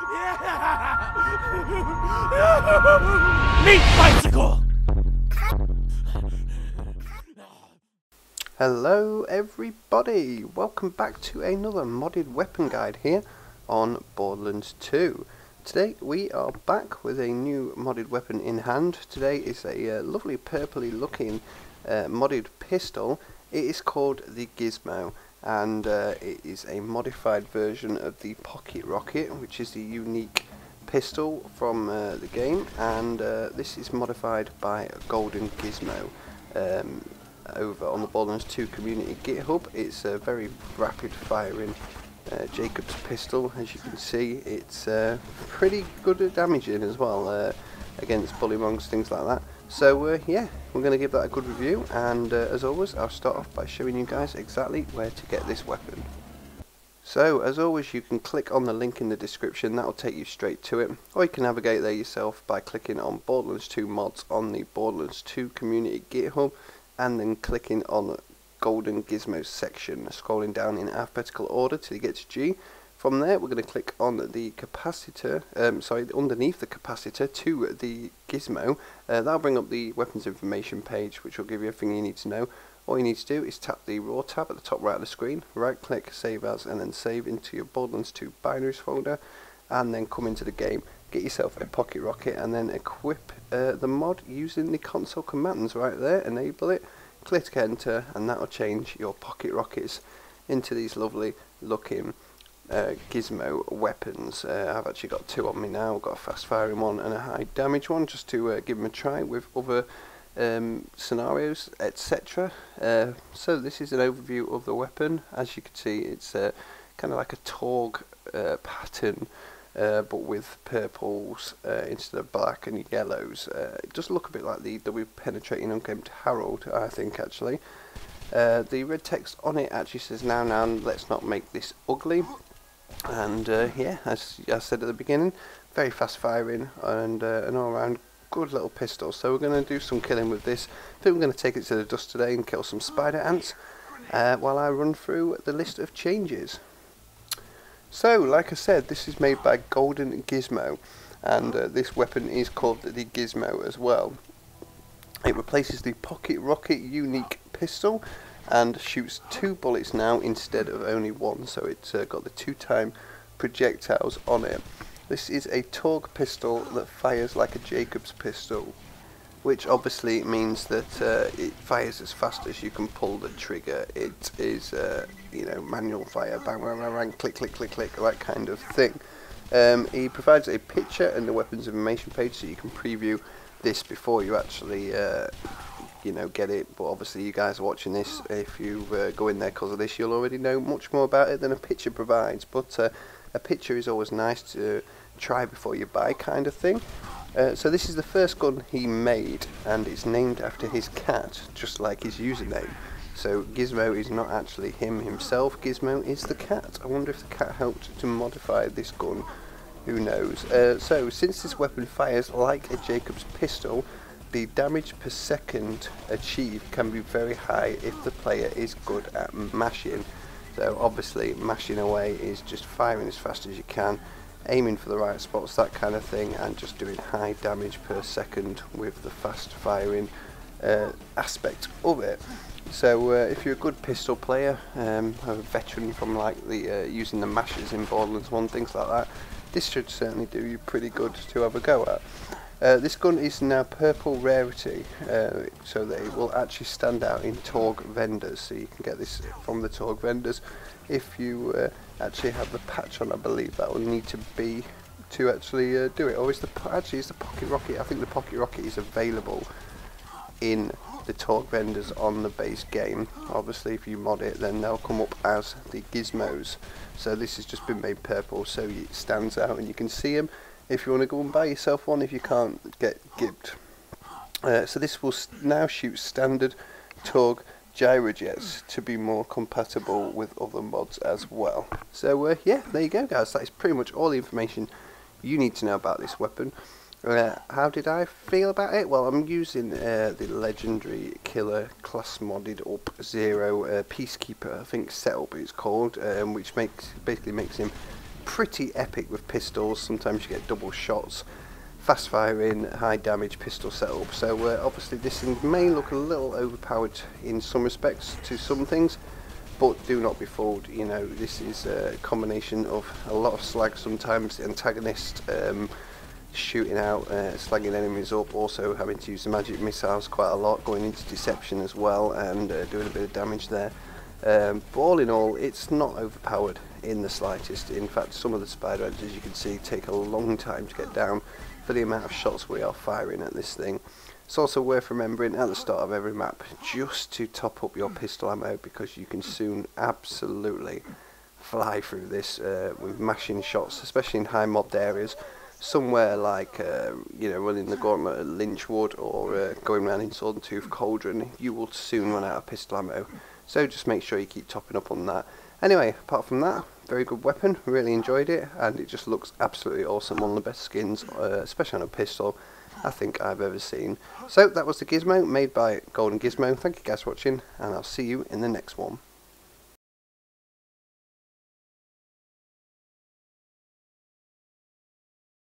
Meat bicycle! Hello everybody, welcome back to another modded weapon guide here on Borderlands 2. Today we are back with a new modded weapon in hand. Today is a lovely purpley looking modded pistol. It is called the Gizmo, and it is a modified version of the Pocket Rocket, which is the unique pistol from the game, and this is modified by GoldenGizzmo over on the Borderlands 2 community GitHub. It's a very rapid firing Jacob's pistol. As you can see, it's pretty good at damaging as well against bullymongers, things like that. So yeah, we're going to give that a good review, and as always I'll start off by showing you guys exactly where to get this weapon. So as always, you can click on the link in the description, that will take you straight to it, or you can navigate there yourself by clicking on Borderlands 2 mods on the Borderlands 2 community GitHub, and then clicking on GoldenGizzmo section, scrolling down in alphabetical order till you get to G. From there we're going to click on the capacitor, underneath the capacitor to the gizmo. That'll bring up the weapons information page, which will give you everything you need to know. All you need to do is tap the raw tab at the top right of the screen, right click, save as, and then save into your Borderlands 2 binaries folder, and then come into the game, get yourself a pocket rocket, and then equip the mod using the console commands right there. Enable it, click enter, and that will change your pocket rockets into these lovely looking gizmo weapons. I've actually got two on me now. I've got a fast firing one and a high damage one, just to give them a try with other scenarios, etc. So this is an overview of the weapon. As you can see, it's kind of like a Torg pattern, but with purples instead of black and yellows. It does look a bit like the double penetrating ungamed Harold, I think, actually. The red text on it actually says now let's not make this ugly. And yeah, as I said at the beginning, very fast firing and an all round good little pistol. So we're going to do some killing with this. I think we're going to take it to the dust today and kill some spider ants while I run through the list of changes. So like I said, this is made by GoldenGizzmo, and this weapon is called the Gizmo as well. It replaces the Pocket Rocket unique pistol and shoots 2 bullets now instead of only 1, so it's got the 2-time projectiles on it. This is a Torg pistol that fires like a Jacob's pistol, which obviously means that it fires as fast as you can pull the trigger. It is you know, manual fire, bang bang bang bang, click click click click, that kind of thing. He provides a picture and the weapons information page, so you can preview this before you actually you know, get it. But obviously you guys are watching this, if you go in there because of this, you'll already know much more about it than a picture provides. But a picture is always nice to try before you buy, kind of thing. So this is the first gun he made, and it's named after his cat, just like his username. So Gizmo is not actually him himself, Gizmo is the cat. I wonder if the cat helped to modify this gun, who knows. So since this weapon fires like a Jacob's pistol, the damage per second achieved can be very high if the player is good at mashing. So obviously mashing away is just firing as fast as you can, aiming for the right spots, that kind of thing, and just doing high damage per second with the fast firing aspect of it. So if you're a good pistol player, a veteran from like the using the mashers in Borderlands 1, things like that, this should certainly do you pretty good to have a go at. This gun is now purple rarity, so that it will actually stand out in Torg vendors, so you can get this from the Torg vendors. If you actually have the patch on, I believe that will need to be to actually do it. Or is actually is the Pocket Rocket? I think the Pocket Rocket is available in the Torg vendors on the base game. Obviously if you mod it, then they'll come up as the Gizmos. So this has just been made purple so it stands out and you can see them if you want to go and buy yourself one, if you can't get gibbed. So this will now shoot standard Torg gyrojets to be more compatible with other mods as well. So yeah, there you go guys, that is pretty much all the information you need to know about this weapon. How did I feel about it? Well, I'm using the legendary killer class modded up 0 Peacekeeper, I think setup it's called, which basically makes him pretty epic with pistols. Sometimes you get double shots, fast firing, high damage pistol setup. So obviously this thing may look a little overpowered in some respects to some things, but do not be fooled. You know, this is a combination of a lot of slag sometimes, the antagonist shooting out, slagging enemies up, also having to use the magic missiles quite a lot, going into deception as well, and doing a bit of damage there. But all in all, it's not overpowered in the slightest. In fact, some of the spider ants, as you can see, take a long time to get down for the amount of shots we are firing at this thing. It's also worth remembering at the start of every map just to top up your pistol ammo, because you can soon absolutely fly through this with mashing shots, especially in high mobbed areas. Somewhere like, you know, running the gauntlet at Lynchwood, or going around in Sword and Tooth Cauldron, you will soon run out of pistol ammo. So just make sure you keep topping up on that. Anyway, apart from that, very good weapon, really enjoyed it, and it just looks absolutely awesome. One of the best skins, especially on a pistol, I think I've ever seen. So that was the Gizmo, made by GoldenGizzmo. Thank you guys for watching, and I'll see you in the next one.